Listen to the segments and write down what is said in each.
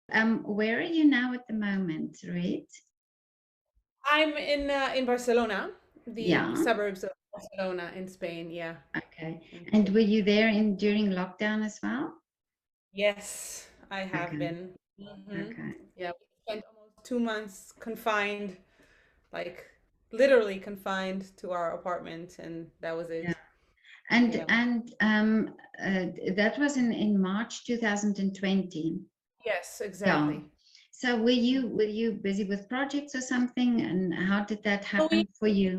Where are you now at the moment, Roit? I'm in Barcelona, the Yeah. suburbs of Barcelona in Spain. Yeah. Okay. Mm. And were you there in during lockdown as well? Yes, I have Okay. been. Okay. Yeah, we spent almost 2 months confined, like literally confined to our apartment, and that was Yeah. it. And Yeah. and that was in March 2020. Yes, Yeah. exactly. So were you busy with projects or something? And how did that So happen for you?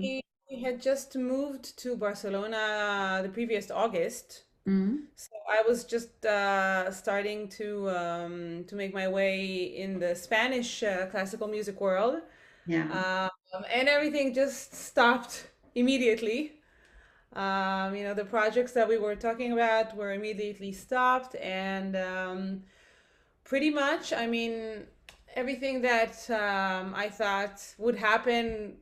we had just moved to Barcelona the previous August. Mm? So I was just starting to make my way in the Spanish classical music world, Yeah. um, and everything just stopped immediately. The projects that we were talking about were immediately stopped, and pretty much, I mean, everything that I thought would happen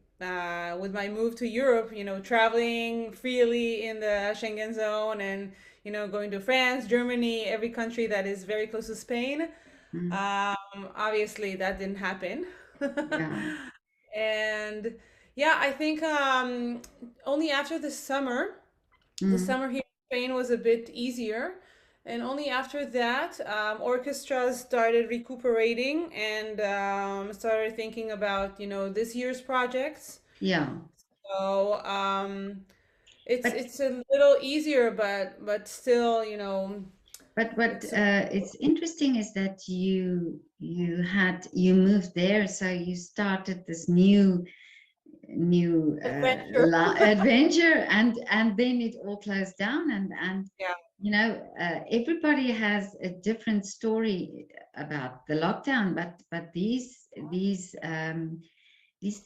with my move to Europe, traveling freely in the Schengen zone and, going to France, Germany, every country that is very close to Spain. Mm. Obviously, that didn't happen. Yeah. And yeah, I think only after the Mm. summer here in Spain was a bit easier. And only after that, orchestras started recuperating and started thinking about, this year's projects. Yeah. So it's But it's a little easier, but still, But what it's it's interesting is that you moved there, so you started this new adventure. adventure, and then it all closed down, and Yeah, everybody has a different story about the lockdown, but these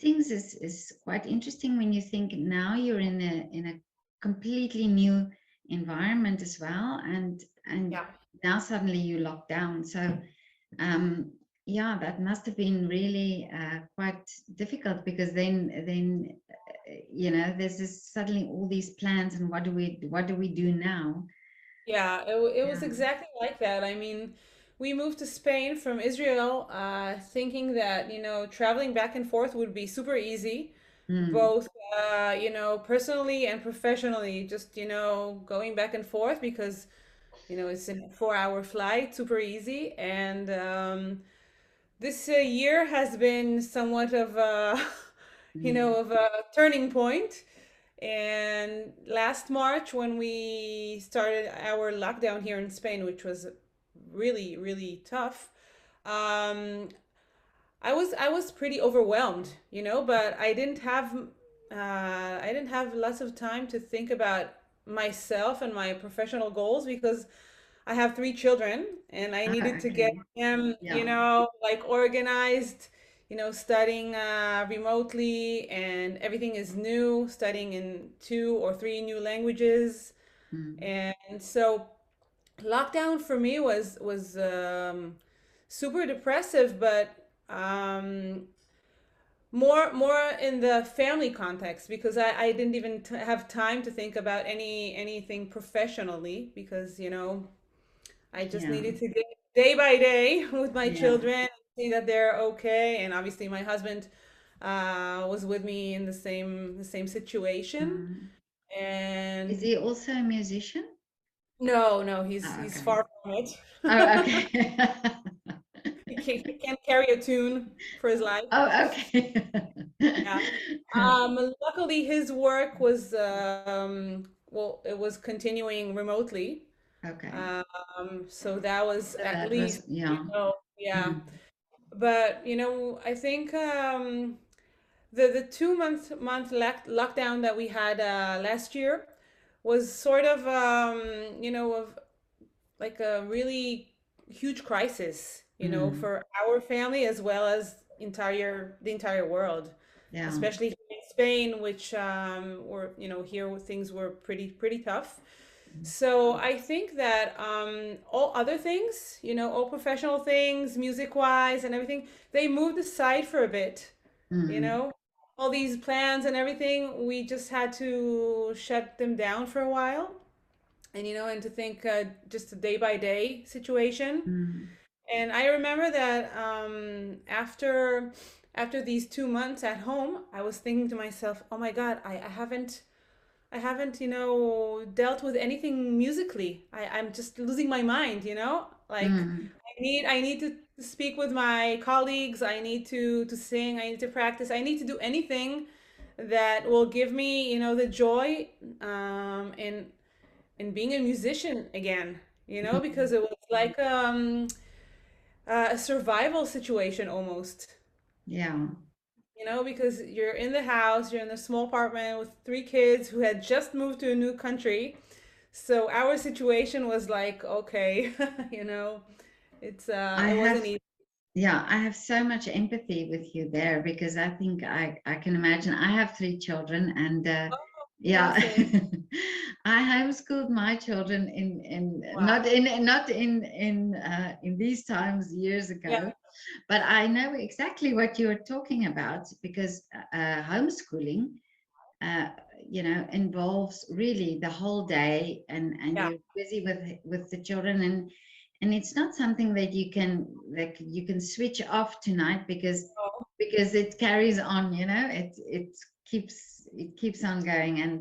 things is quite interesting when you think now you're in a completely new environment as well, and yeah. now suddenly you lock down. So um, yeah, that must have been really quite difficult, because then there's this suddenly all these plans, and what do we do now? Yeah, it was Yeah. exactly like that. I mean, we moved to Spain from Israel, thinking that, traveling back and forth would be super easy, Mm. both, personally and professionally, just, going back and forth because, it's a 4-hour flight, super easy. And this year has been somewhat of a, Mm. of a turning point. And last March, when we started our lockdown here in Spain, which was really, really tough, um, I was pretty overwhelmed, but I didn't have lots of time to think about myself and my professional goals because I have 3 children and I needed to get Okay. them, Yeah. like organized, studying remotely and everything is new, studying in 2 or 3 new languages. Mm. And so lockdown for me was super depressive, but more in the family context because I didn't even have time to think about anything professionally because I just Yeah. needed to get day by day with my Yeah. children, see that they're okay, and obviously my husband was with me in the same situation. Mm. Is And he also a musician? no, no, he's Oh, he's okay. far from it. Oh, okay. He can't carry a tune for his life. Oh, okay. Yeah. Luckily, his work was well, it was continuing remotely. Okay. So that was So at that was, least, yeah. yeah. Mm. But I think the 2-month lockdown that we had last year was sort of of like a really huge crisis, Mm. for our family as well as the entire world, Yeah. especially here in Spain, which were here things were pretty tough. So I think that all other things, all professional things, music wise and everything, they moved aside for a bit, you Mm. know. All these plans and everything, we just had to shut them down for a while and to think just a day by day situation. Mm. And I remember that after these 2 months at home, I was thinking to myself, "Oh my God, I haven't, dealt with anything musically. I'm just losing my mind, Like Mm, I need to speak with my colleagues. I need to sing. I need to practice. I need to do anything that will give me, the joy in being a musician again, because mm. it was like a survival situation almost. Yeah. Because you're in the house, you're in a small apartment with three kids who had just moved to a new country. So our situation was like, okay, you know, I it wasn't have, easy. yeah, I have so much empathy with you there because I think I can imagine. I have three children, and yeah, Fantastic. I homeschooled my children in Wow. not in these times years Yeah. ago, but I know exactly what you're talking about because homeschooling, uh, involves really the whole day, and Yeah. you're busy with the children, and it's not something that you can switch off tonight Oh, because it carries on, it keeps on going. And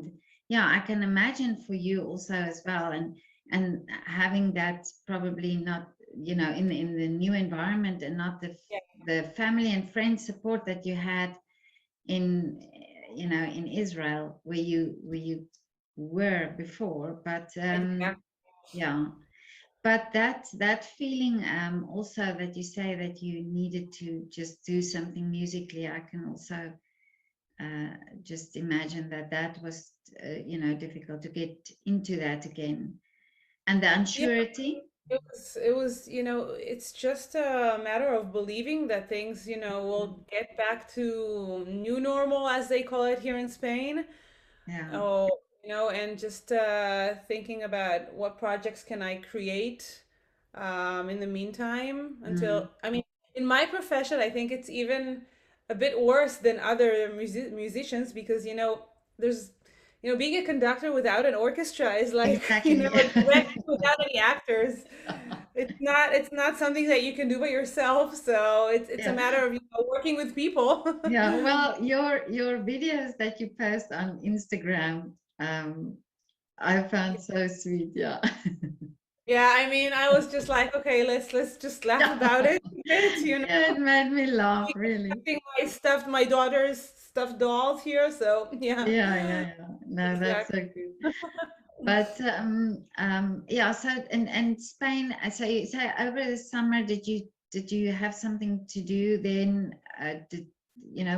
yeah, I can imagine for you also as well, and having that probably not, in the new environment, and not yeah. the family and friend support that you had in in Israel where you were before. But Exactly. yeah, but that feeling, also that you say that you needed to just do something musically, I can also uh, just imagine that was difficult to get into that again, and the Yeah. unsurety. It's just a matter of believing that things, will get back to new normal, as they call it here in Spain. Yeah. Oh, and just thinking about what projects can I create in the meantime Mm. until, I mean, in my profession, I think it's even a bit worse than other musicians because, there's, being a conductor without an orchestra is like, Exactly. a director without any actors. It's not something that you can do by yourself. So it's a Yeah. matter of, working with people. Yeah, well, your videos that you post on Instagram, I found so sweet. Yeah. Yeah, I mean, I was just like, okay, let's just laugh about Yeah. it a bit, Yeah, it made me laugh, really. Having my daughter's stuffed dolls here, so yeah, Yeah, yeah, yeah. No, that's so exactly. good. But yeah, so and Spain, so you say over the summer, did you have something to do then?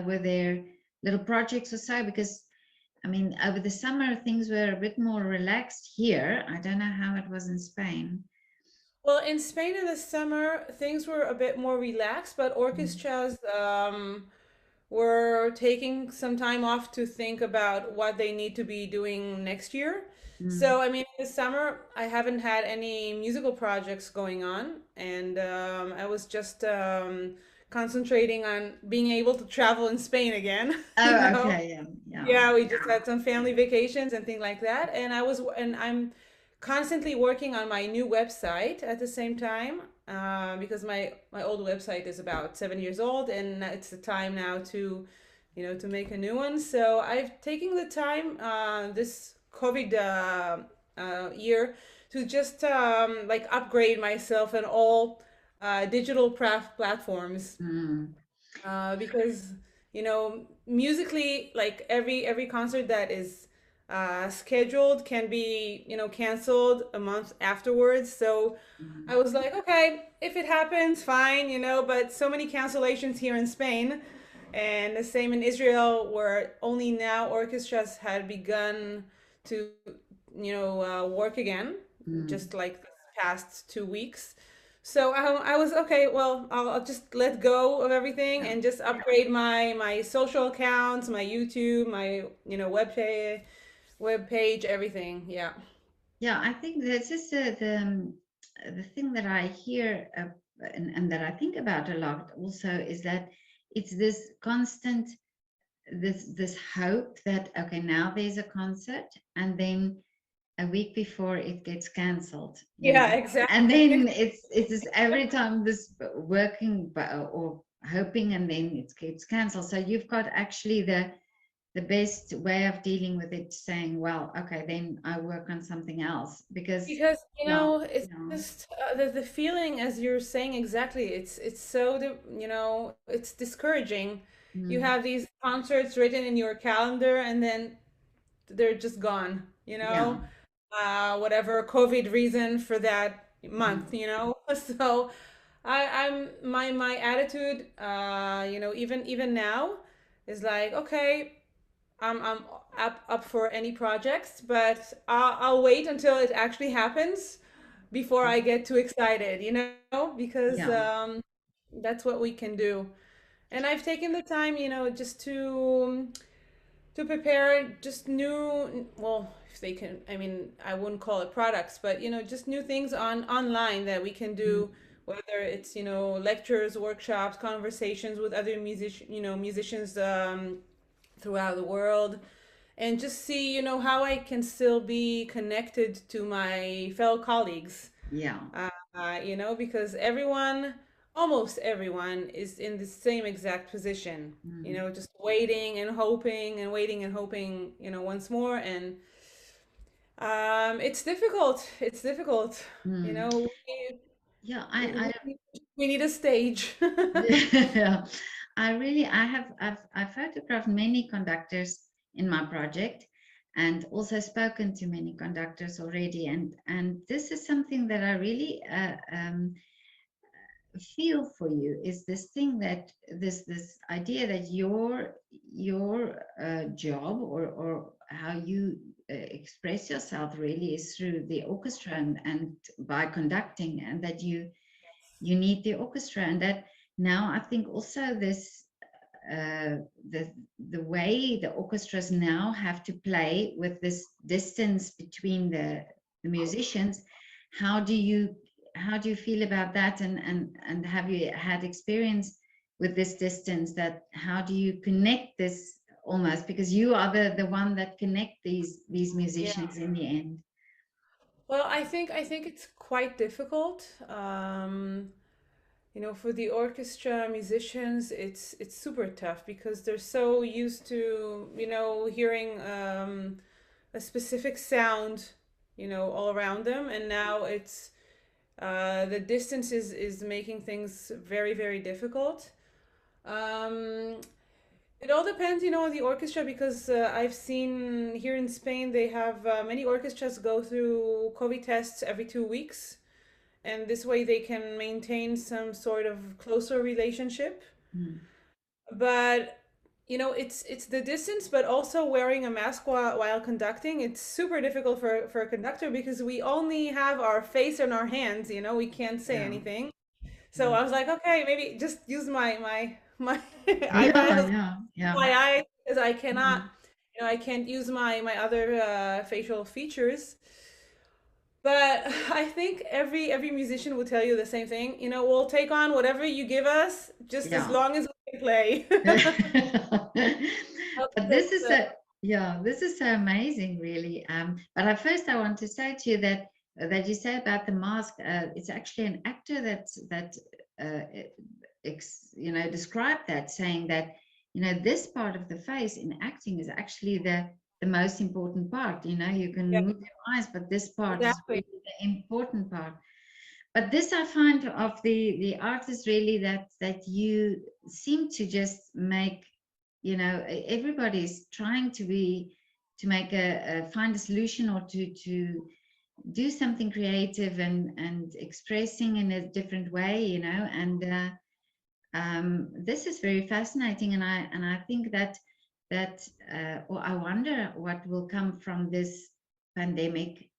Were there little projects or so? Because I mean, over the summer things were a bit more relaxed here. I don't know how it was in Spain. Well, in Spain in the summer, things were a bit more relaxed, but Mm, orchestras were taking some time off to think about what they need to be doing next year. mm, So, I mean, this summer I haven't had any musical projects going on, and I was just concentrating on being able to travel in Spain again, you oh, know. okay, yeah, yeah. Yeah, we just had some family vacations and things like that, and I'm constantly working on my new website at the same time because my old website is about 7 years old, and it's the time now to make a new one. So I've taken the time this COVID year to just like upgrade myself in all digital platforms Mm, because musically, like every concert that is scheduled can be canceled a month afterwards. So mm, I was like, okay, if it happens, fine, but so many cancellations here in Spain, and the same in Israel, where only now orchestras had begun to work again, mm. just like the past 2 weeks. So I was okay. Well, I'll just let go of everything Yeah. and just upgrade my social accounts, my YouTube, my web page, everything. Yeah. Yeah, I think this is the thing that I hear, and that I think about a lot also, is that it's this constant, this hope that okay, now there's a concert, and then a week before it gets cancelled, Yeah, and exactly. then it's just every time this working or hoping, and then it gets cancelled. So you've got actually the best way of dealing with it, saying, well, okay, then I work on something else, because Because, yeah, it's yeah, just the feeling, as you're saying exactly, it's so, it's discouraging. You mm, have these concerts written in your calendar and then they're just gone, yeah, whatever COVID reason for that mm, month. So my attitude, even now is like, okay, I'm up for any projects, but I'll wait until it actually happens before I get too excited, because yeah, that's what we can do. And I've taken the time, just to prepare just new, well, if they can, I mean, I wouldn't call it products, but just new things online that we can mm, do, whether it's lectures, workshops, conversations with other musicians throughout the world, and just see how I can still be connected to my fellow colleagues, yeah, because almost everyone is in the same exact position, mm, just waiting and hoping and waiting and hoping, once more. And it's difficult. It's difficult. You mm. know, Yeah, we need a stage. yeah, I've photographed many conductors in my project, and also spoken to many conductors already, and this is something that I really feel for you, is this thing that this idea that your job, or how you express yourself really, is through the orchestra, and by conducting, and that you need the orchestra, and that now I think also this uh, the the way the orchestras now have to play with this distance between the musicians. How do you how do you feel about that, and have you had experience with this distance, that how do you connect this, almost because you are the one that connect these Yeah. musicians in the end. Well, I think it's quite difficult. For the orchestra musicians, it's super tough because they're so used to, hearing a specific sound, all around them, and now it's the distance is making things very, very difficult. Um, it all depends, on the orchestra, because I've seen here in Spain they have many orchestras go through COVID tests every 2 weeks, and this way they can maintain some sort of closer relationship. Mm. But it's the distance, but also wearing a mask while conducting. It's super difficult for a conductor because we only have our face and our hands. We can't say Yeah, anything. So yeah, I was like, okay, maybe just use my yeah, eyebrows, yeah, yeah. my eyes, because I cannot, Mm. I can't use my other facial features. But I think every musician will tell you the same thing. We'll take on whatever you give us, just as Yeah. long as we can play. But this That's is a yeah, this is so amazing, really. But at first, I want to say to you that you say about the mask. It's actually an actor that uh, described that, saying that this part of the face in acting is actually the most important part. You can yeah, move your eyes, but this part is exactly. really the important part. But this I find of the artists really, that you seem to just make, everybody's trying to make a find a solution, or to do something creative, and expressing in a different way, and this is very fascinating, and I think that or I wonder what will come from this pandemic,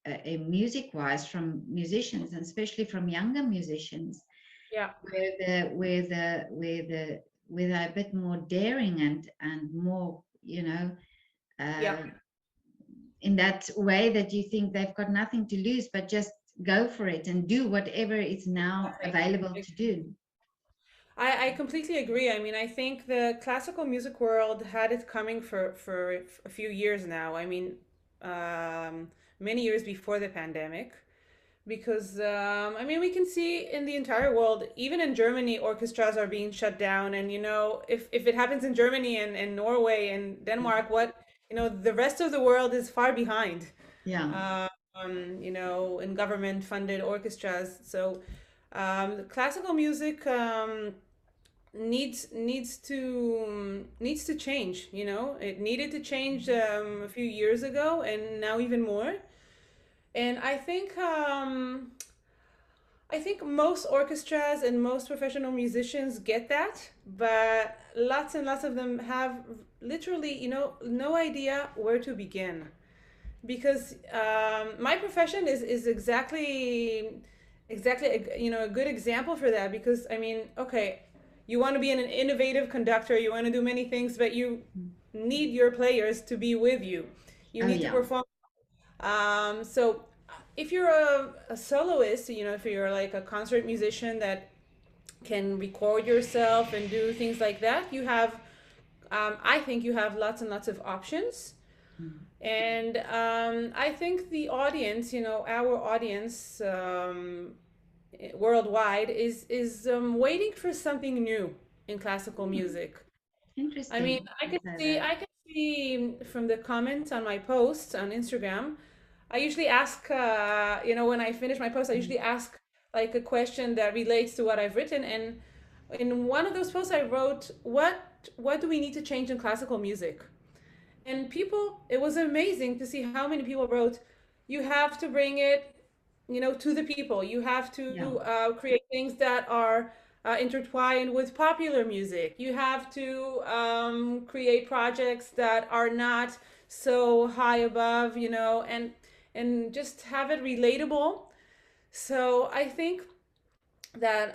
music wise, from musicians, and especially from younger musicians, Yeah, where they're a bit more daring, and more, yeah, uh, in that way, that you think they've got nothing to lose, but just go for it and do whatever is now available exactly. to do. I completely agree. I mean, I think the classical music world had it coming for a few years now. I mean, um, many years before the pandemic, because I mean, we can see in the entire world, even in Germany, orchestras are being shut down. And if it happens in Germany and Norway and Denmark, what the rest of the world is far behind. Yeah. In government funded orchestras. So classical music needs to change. It needed to change a few years ago, and now even more. And I think most orchestras and most professional musicians get that, but lots and lots of them have literally, no idea where to begin. Because my profession is exactly a good example for that. Because I mean, okay, you want to be an innovative conductor, you want to do many things, but you need your players to be with you. You Oh, need to yeah. perform. So if you're a soloist, if you're like a concert musician that can record yourself and do things like that, I think you have lots and lots of options. And I think the audience, our audience worldwide is waiting for something new in classical music. I mean, Interesting. I You can say see that. I can see from the comments on my posts on Instagram. I usually ask, when I finish my post, I Mm. usually ask like a question that relates to what I've written. And in one of those posts, I wrote, "What do we need to change in classical music?" And it was amazing to see how many people wrote, "You have to bring it, to the people. You have Yeah. to create things that are intertwined with popular music. You have to create projects that are not so high above, and just have it relatable." So I think that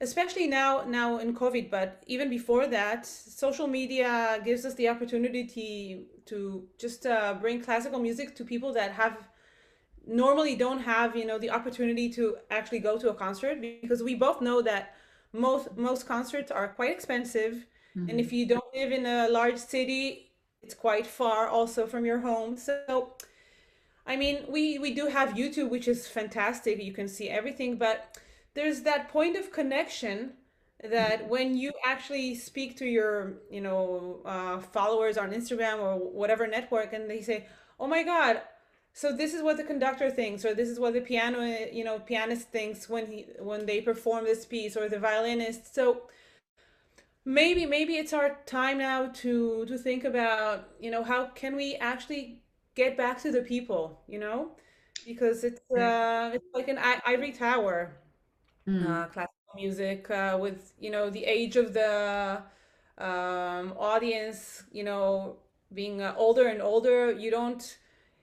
especially now in COVID, but even before that, social media gives us the opportunity to just bring classical music to people that have normally don't have the opportunity to actually go to a concert, because we both know that most concerts are quite expensive. And Mhm. if you don't live in a large city, it's quite far also from your home. So I mean, we do have YouTube, which is fantastic. You can see everything, but there's that point of connection that when you actually speak to your, followers on Instagram or whatever network, and they say, "Oh my God, so this is what the conductor thinks, or this is what the pianist thinks when they perform this piece, or the violinist." So maybe it's our time now to think about how can we actually get back to the people, because it's like an ivory tower, Mm. classical music, with the age of the audience, being older and older.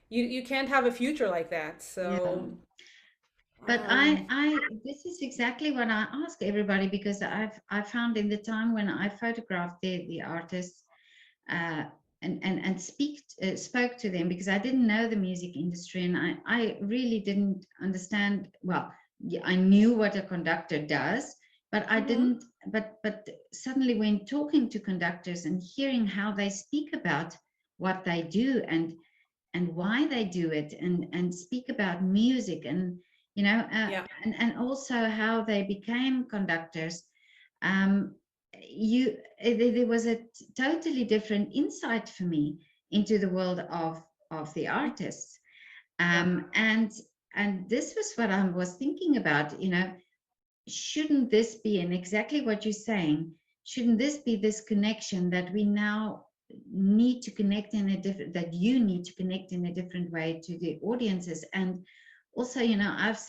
You can't have a future like that. Yeah. So But um this is exactly what I ask everybody, because I found in the time when I photographed the artists, uh, and spoke to them, because I didn't know the music industry, and I really didn't understand. Well, yeah, I knew what a conductor does, but I mhm. didn't. But suddenly, when talking to conductors and hearing how they speak about what they do, and why they do it, and speak about music, and Yeah, and also how they became conductors, um, there was a totally different insight for me into the world of the artists, yeah, and this was what I was thinking about. Shouldn't this be, and exactly what you're saying, shouldn't this be this connection that we now need to connect in a different, that you need to connect in a different way to the audiences? And also, I've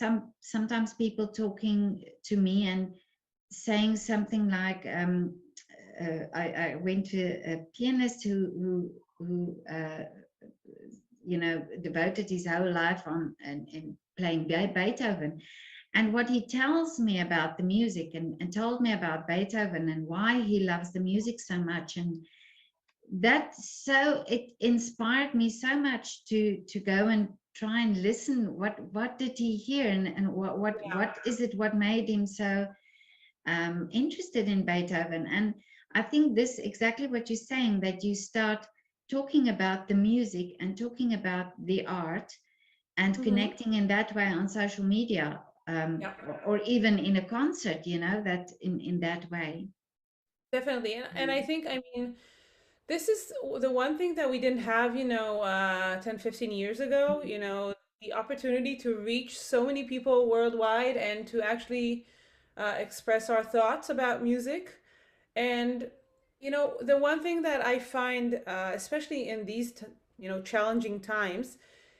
sometimes people talking to me and saying something like, I went to a pianist who devoted his whole life on and playing Beethoven. And what he tells me about the music, and told me about Beethoven and why he loves the music so much, and it inspired me so much to go and try and listen. What did he hear, and what is it, what made him so interested in Beethoven? And I think this exactly what you're saying, that you start talking about the music and talking about the art, and Mm-hmm. connecting in that way on social media, Yeah. or even in a concert, that in that way. Definitely. And I think, I mean, this is the one thing that we didn't have, 10, 15 years ago, the opportunity to reach so many people worldwide and to actually express our thoughts about music. And, the one thing that I find, especially in these, challenging times,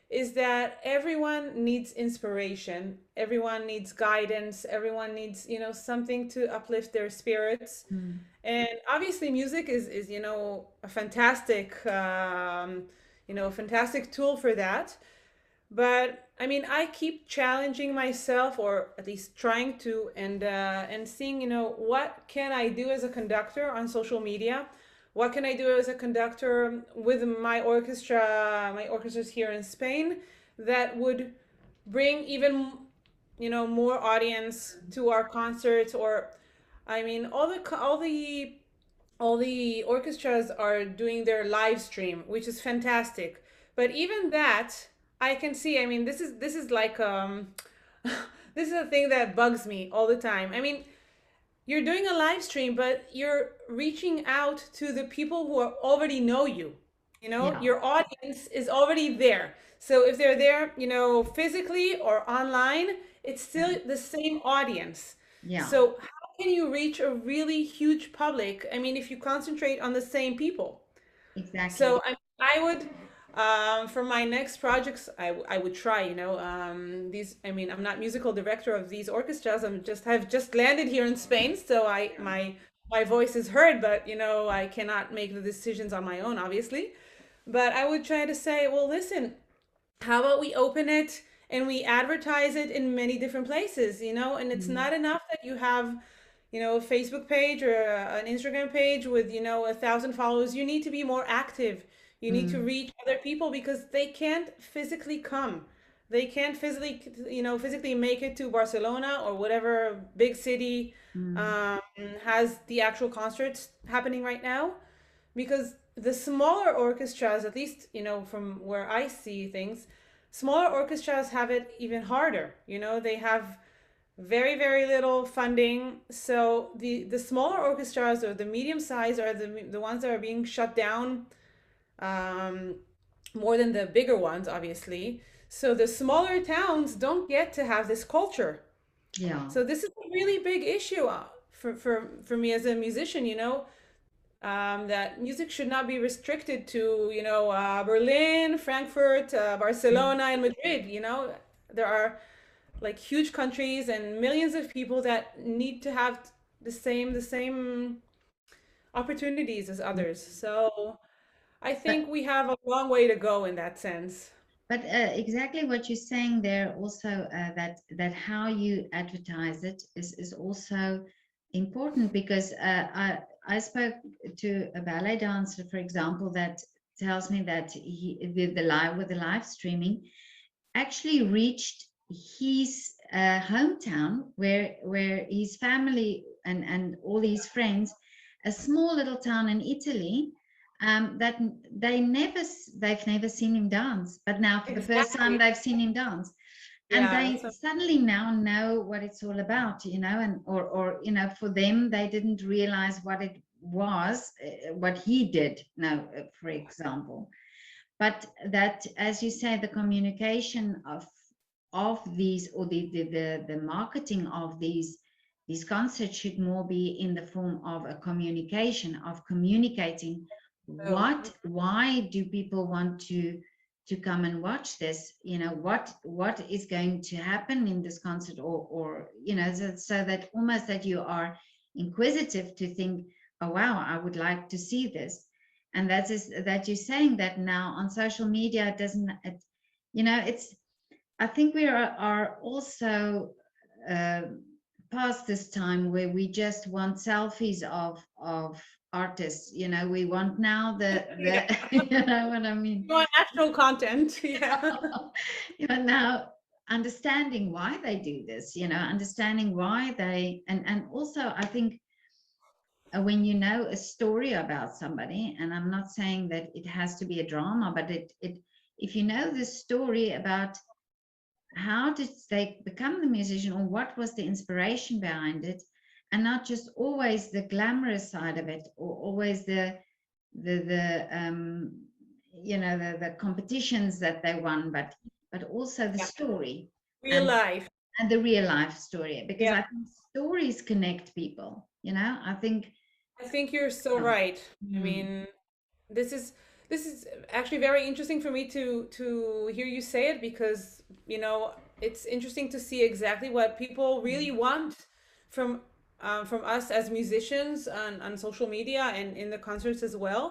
is that everyone needs inspiration, everyone needs guidance, everyone needs, something to uplift their spirits. Mm. And obviously music is a fantastic fantastic tool for that. But I mean, I keep challenging myself, or at least trying to, and seeing, what can I do as a conductor on social media? What can I do as a conductor with my orchestras here in Spain, that would bring even, more audience to our concerts? Or, I mean, all the orchestras are doing their live stream, which is fantastic. But even that, I can see. I mean, this is like this is a thing that bugs me all the time. I mean, you're doing a live stream, but you're reaching out to the people who already know you. Yeah, Your audience is already there. So if they're there, physically or online, it's yeah, still the same audience. yeah, So how can you reach a really huge public? I mean, if you concentrate on the same people. exactly. So I would, for my next projects, I would try, these. I mean, I'm not musical director of these orchestras. I've just landed here in Spain, so Yeah. my voice is heard, but I cannot make the decisions on my own, obviously. But I would try to say, well, listen, how about we open it and we advertise it in many different places, and it's Mm. not enough that you have, a Facebook page or an Instagram page with, 1,000 followers. You need to be more active. You need to Mm. reach other people, because they can't physically come. They can't physically make it to Barcelona or whatever big city Mm. um, has the actual concerts happening right now, because the smaller orchestras, at least from where I see things, smaller orchestras have it even harder. They have very, very little funding. So the smaller orchestras, or the medium size, are the ones that are being shut down, um, more than the bigger ones, obviously. So the smaller towns don't get to have this culture. Yeah, So this is a really big issue, for me as a musician. That music should not be restricted to, Berlin, Frankfurt, yeah. Barcelona, and Madrid. There are like huge countries and millions of people that need to have the same opportunities as Mm. others. So I But think we have a long way to go in that sense. exactly what you're saying there also, that how you advertise it is also important, because I spoke to a ballet dancer, for example, that tells me that he with the live streaming actually reached his hometown, where his family and all his friends, a small little town in Italy, that they've never seen him dance, but now for the first time Exactly. they've seen him dance, and Yeah. they suddenly now know what it's all about, and or for them they didn't realize what it was, what he did now, for example. But that, as you say, the communication of these, or the marketing of these concerts should more be in the form of a communication, of communicating So, why do people want to come and watch this, what is going to happen in this concert, or so that almost that you are inquisitive to think, oh wow, I would like to see this. And that is that you're saying that now on social media, it doesn't it, it's, I think we are also uh, past this time where we just want selfies of artists. We want now the yeah. you know what I mean. You want actual content. Yeah. Now understanding why they do this, understanding why they, and also I think, when you know a story about somebody, and I'm not saying that it has to be a drama, but it if you know the story about how did they become the musician, or what was the inspiration behind it, and not just always the glamorous side of it, or always the the competitions that they won, but also the Yeah. story Real and life. and the real life story, because Yeah. I think stories connect people. I think. I think you're so right. I Mm, mean, this is this is actually very interesting for me to hear you say it, because it's interesting to see exactly what people really want from us as musicians on social media and in the concerts as well.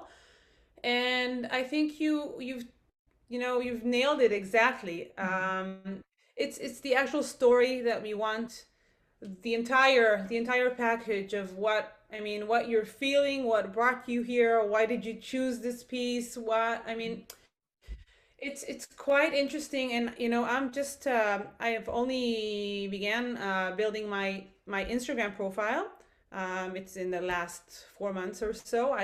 And I think you've nailed it exactly. It's the actual story that we want, the entire package of what you're feeling, what brought you here, why did you choose this piece, what I mean it's quite interesting. And I have only began building my Instagram profile. It's in the last 4 months or so.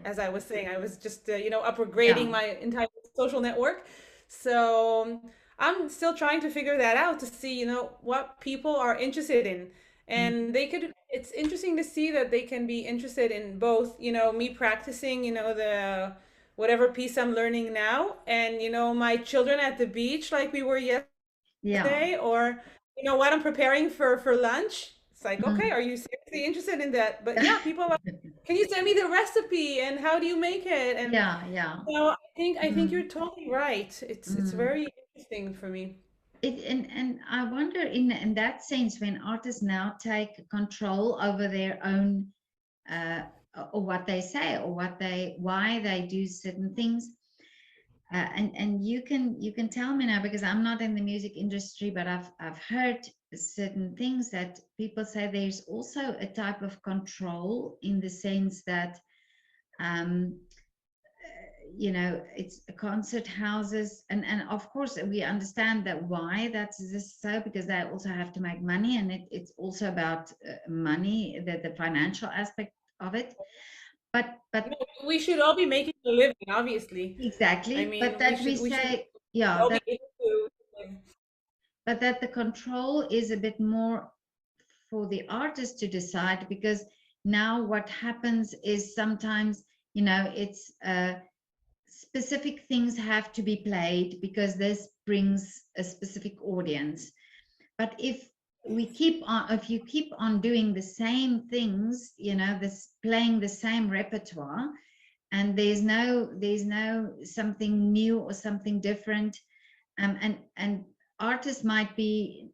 As I was saying, I was just upgrading yeah. my entire social network. So I'm still trying to figure that out, to see what people are interested in. Mm, And it's interesting to see that they can be interested in both, me practicing, the whatever piece I'm learning now, and my children at the beach like we were yeah. yesterday, or what I'm preparing for lunch. It's like, okay, Mm. are you seriously interested in that? But yeah, people are like, can you send me the recipe and how do you make it? And Yeah, yeah. I think Mm, you're totally right. It's mm. very interesting for me. And I wonder, in that sense, when artists now take control over their own, uh, or what they say, or why they do certain things. And you can tell me now, because I'm not in the music industry, but I've heard certain things that people say there's also a type of control, in the sense that, um, it's concert houses, and of course we understand that why that's this, so because they also have to make money, and it's also about money, the financial aspect of it. But No, we should all be making a living, obviously. I exactly, but mean, we that we should we should say, yeah, all that be able to live. but that the control is a bit more for the artist to decide, because now what happens is sometimes, it's specific things have to be played because this brings a specific audience. But if you keep on doing the same things, this playing the same repertoire, and there's no something new or something different, and artists might be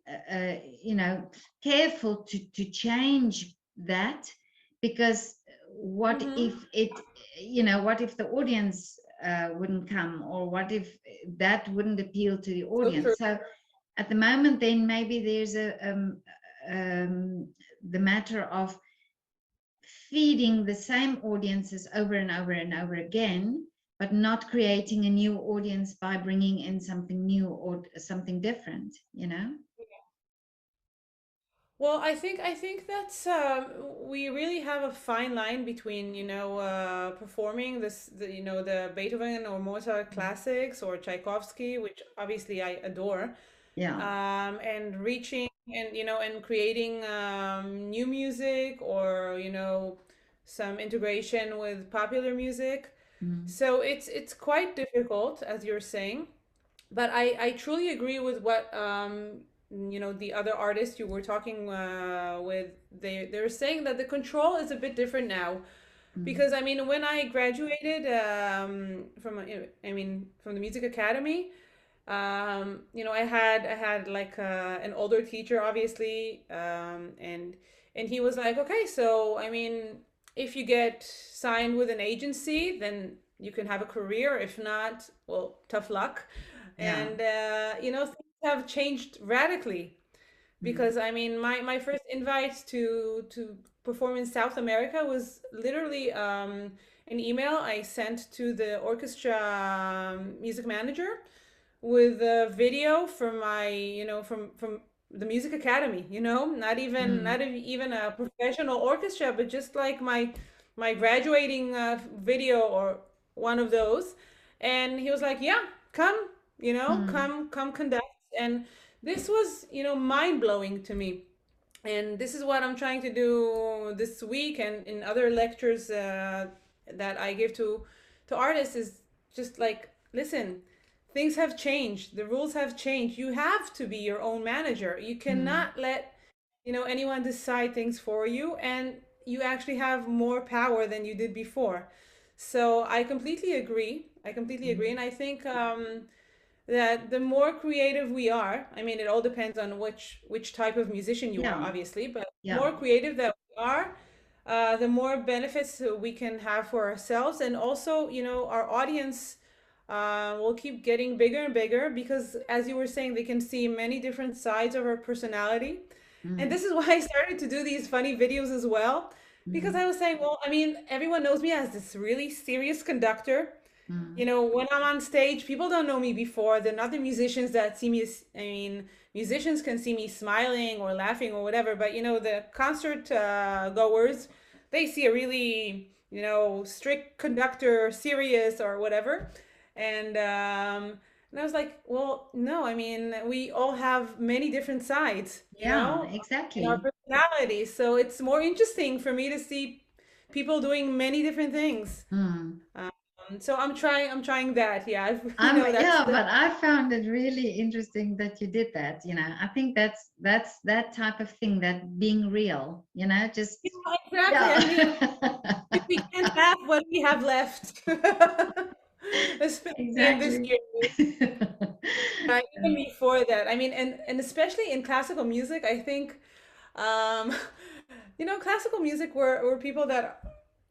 careful to change that, because what Mm-hmm. if the audience wouldn't come, or what if that wouldn't appeal to the So true. audience. So at the moment, then maybe there's the matter of feeding the same audiences over and over and over again, but not creating a new audience by bringing in something new or something different. Well, I think that's we really have a fine line between performing the Beethoven or Mozart classics or Tchaikovsky, which obviously I adore, Yeah. and reaching and creating new music, or some integration with popular music. Mm. So it's quite difficult, as you're saying. But I truly agree with what the other artists you were talking with. They're saying that the control is a bit different now, Mm. because I mean, when I graduated from the music academy, I had like an older teacher, obviously, and he was like, okay, so I mean, if you get signed with an agency, then you can have a career. If not, well, tough luck. Yeah. And things have changed radically, Mm. because I mean, my first invite to perform in South America was literally an email I sent to the orchestra music manager with a video from my from the music academy, not even Mm. not even a professional orchestra, but just like my graduating video, or one of those. And he was like, yeah, come, Mm. come conduct. And this was, mind-blowing to me. And this is what I'm trying to do this week and in other lectures that I give to artists, is just like, listen, things have changed, the rules have changed, you have to be your own manager, you Mm. cannot let anyone decide things for you, and you actually have more power than you did before. So I completely agree, Mm. and I think that the more creative we are, I mean, it all depends on which type of musician you are, Yeah, obviously, but the yeah. more creative that we are, the more benefits we can have for ourselves, and also, our audience will keep getting bigger and bigger, because, as you were saying, they can see many different sides of our personality. And Mm. this is why I started to do these funny videos as well, because Mm. I was saying, well, I mean, everyone knows me as this really serious conductor. Mm. When I'm on stage, people don't know me before. They're not the musicians that see me. I mean, musicians can see me smiling or laughing or whatever, but the concert goers, they see a really, strict conductor, serious or whatever. And I was like, well, no, I mean, we all have many different sides, Yeah, in our exactly. personalities. So it's more interesting for me to see people doing many different things. Mm. So I'm trying that. Yeah, that's Yeah, the, but I found it really interesting that you did that. I think that's that type of thing, that being real, just exactly. I mean, yeah. we can't have what we have left, especially in this Exactly. year. Even before that, I mean, and especially in classical music, I think, um, classical music were people that,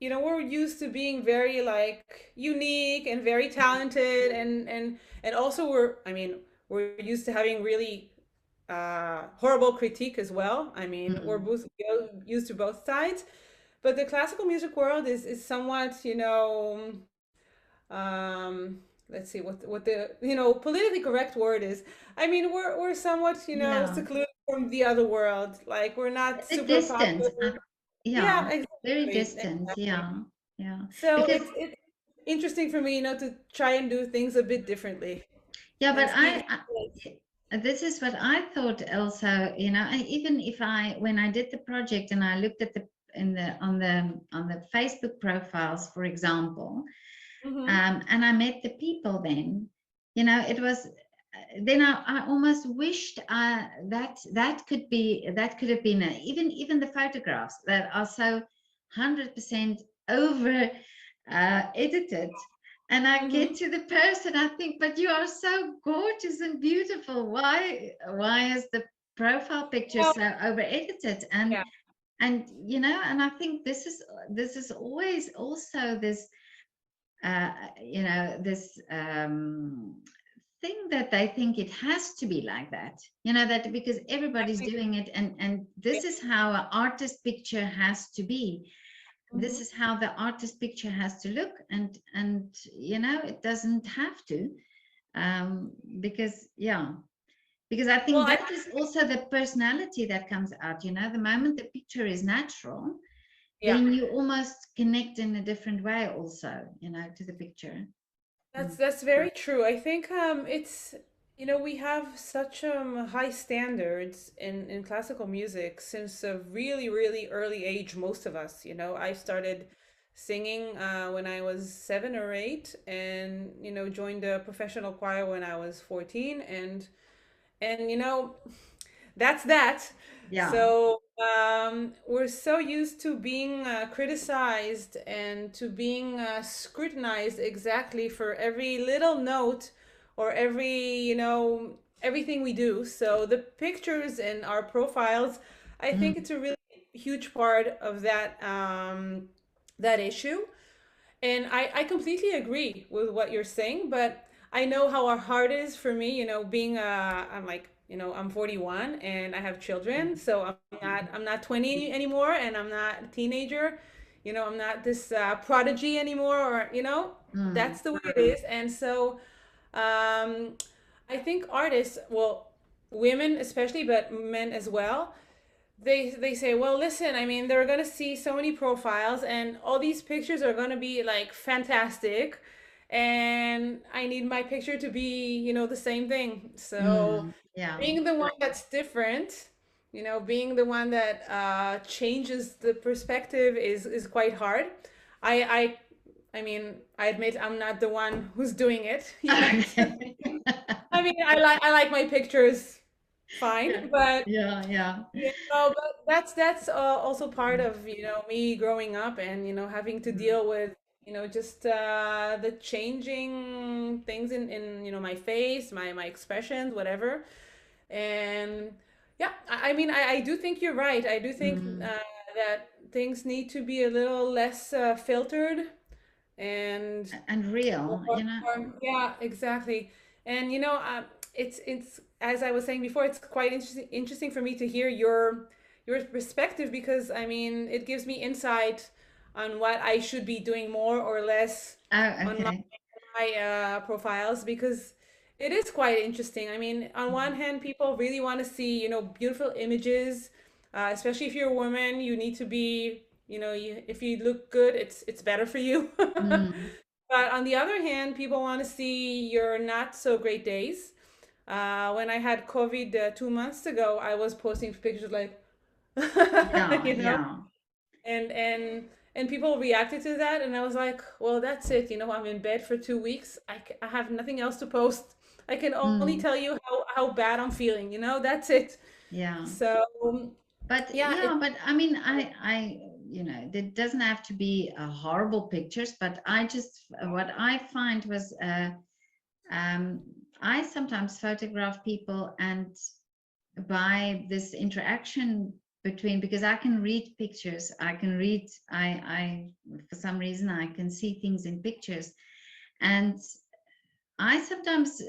were used to being very like unique and very talented, and also were, I mean, we're used to having really horrible critique as well. I mean, we're Mm. both used to both sides, but the classical music world is somewhat, um, let's see what the politically correct word is. I mean, we're somewhat, Yeah. secluded from the other world. Like, we're not A bit super distant. popular. Yeah, Yeah, very exactly, distant. exactly. Yeah. Yeah. So Because it's interesting for me, to try and do things a bit differently yeah, but and speak. this is what I thought also, even if when I did the project and I looked at the in the on the Facebook profiles, for example, Mm-hmm. and I met the people then, it was then I almost wished that could have been even the photographs that are so 100% over edited, and I Mm-hmm. get to the person, I think, but you are so gorgeous and beautiful. Why is the profile picture Well, so over edited? yeah. And I think this is always also this this thing that they think it has to be like that, that because everybody's doing it, and Yeah. this is how an artist picture has to be. This Mm-hmm. is how the artist picture has to look, and it doesn't have to, um, because yeah, because I Well, think that is also the personality that comes out. The moment the picture is natural, yeah. then you almost connect in a different way also, to the picture. Mm. That's very true. I think it's we have such high standards in classical music since a really really early age. Most of us, I started singing when I was 7 or 8, and joined a professional choir when I was 14, and that's that. Yeah. So we're so used to being criticized and to being scrutinized exactly for every little note or every, everything we do. So the pictures and our profiles, I think Mm. it's a really huge part of that issue. And I completely agree with what you're saying, but I know how hard it is for me, being I'm like, I'm 41 and I have children, so I'm not 20 anymore, and I'm not a teenager. I'm not this prodigy anymore, or Mm. that's the way it is. And so I think artists, well, women especially, but men as well, they say, well, listen, I mean, they're gonna see so many profiles, and all these pictures are gonna be like fantastic, and I need my picture to be, the same thing. So Yeah. being the one that's different, being the one that changes the perspective is quite hard. I I mean, I admit I'm not the one who's doing it yet. Okay. I mean, I like my pictures Yeah. fine, but Yeah. Yeah. but that's also part of me growing up and having to Mm, deal with just the changing things in my face, my expressions, whatever. And yeah, I mean, I do think you're right. I do think mm. that things need to be a little less filtered and And real, yeah, exactly. And it's as I was saying before, it's quite interesting for me to hear your perspective, because I mean, it gives me insight on what I should be doing more or less Oh, on okay. my profiles, because it is quite interesting. I mean, on one hand, people really want to see beautiful images, especially if you're a woman. You need to be, if you look good, it's better for you. Mm. But on the other hand, people want to see your not so great days. When I had COVID 2 months ago, I was posting pictures like, Yeah, you know, yeah. and and and people reacted to that, and I was like, well, that's it. I'm in bed for 2 weeks. I have nothing else to post. I can only Mm. tell you how bad I'm feeling. That's it. Yeah. So But yeah, yeah, but I mean, it doesn't have to be horrible pictures, but what I find was, um, I sometimes photograph people, and by this interaction between, because I can read pictures, I can read, for some reason, I can see things in pictures. And I sometimes,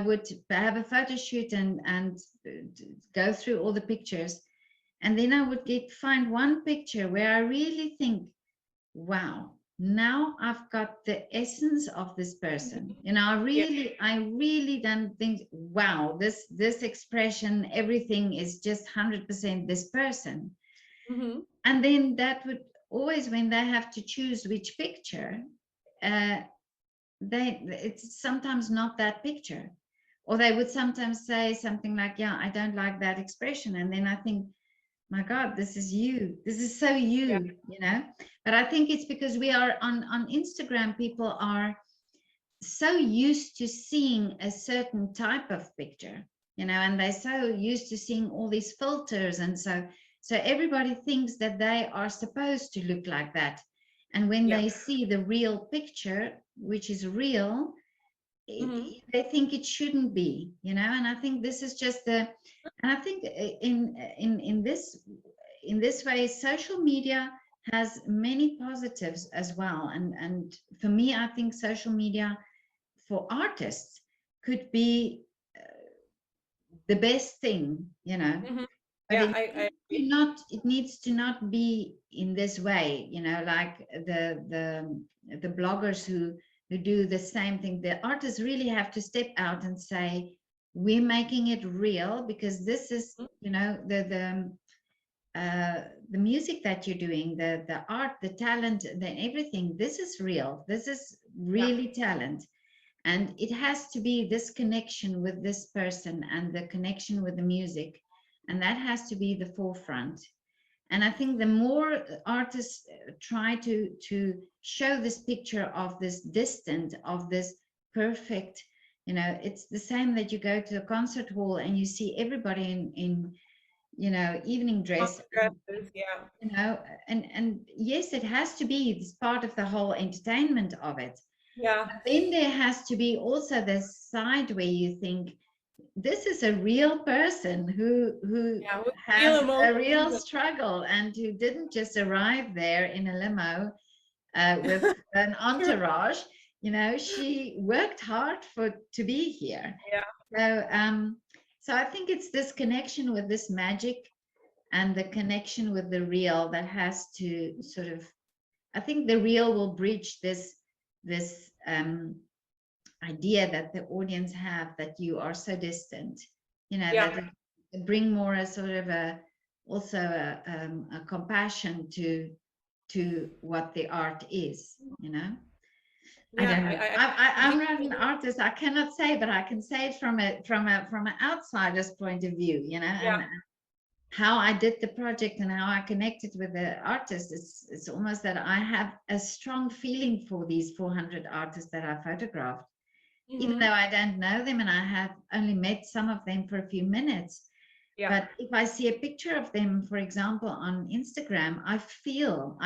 would have a photo shoot and go through all the pictures, and then I would find one picture where I really think, wow, now I've got the essence of this person. yeah. I really don't think, wow, this expression, everything is just 100% this person. Hmm. And then that would always, when they have to choose which picture, uh, it's sometimes not that picture. Or they would sometimes say something like, yeah, I don't like that expression. And then I think, my God, this is you. This is so Yeah. you. But I think it's because we are on Instagram, people are so used to seeing a certain type of picture, and they're so used to seeing all these filters. And so everybody thinks that they are supposed to look like that. And when Yeah. they see the real picture, which is real, Hmm. they think it shouldn't be. And I think this is just the, and I think in this way, social media has many positives as well. And for me, I think social media for artists could be the best thing. Hmm. But Yeah, I agree. it needs to not be in this way, like the bloggers who do the same thing. The artists really have to step out and say, we're making it real, because this is, the music that you're doing, the art, the talent, then everything. This is real. This is Yeah. really talent, and it has to be this connection with this person and the connection with the music, and that has to be the forefront. And I think the more artists try to show this picture of this distant, of this perfect, it's the same that you go to a concert hall and you see everybody in evening dress, and Dresses, yeah. you know and yes, it has to be, it's part of the whole entertainment of it. Yeah. Then there has to be also this side where you think, this is a real person who Yeah, with real has a real emotions. struggle, and who didn't just arrive there in a limo with an entourage. She worked hard to be here. Yeah. So I think it's this connection with this magic, and the connection with the real, that has to sort of, I think the real will bridge this idea that the audience have, that you are so distant, Yeah. that it bring more a sort of also a compassion to what the art is. I Yeah, don't know. I'm not an artist. I cannot say, but I can say it from an outsider's point of view, yeah. and how I did the project and how I connected with the artist. It's almost that I have a strong feeling for these 400 artists that I photographed, even though Hmm. I don't know them and I have only met some of them for a few minutes. Yeah. But if I see a picture of them, for example, on Instagram, I feel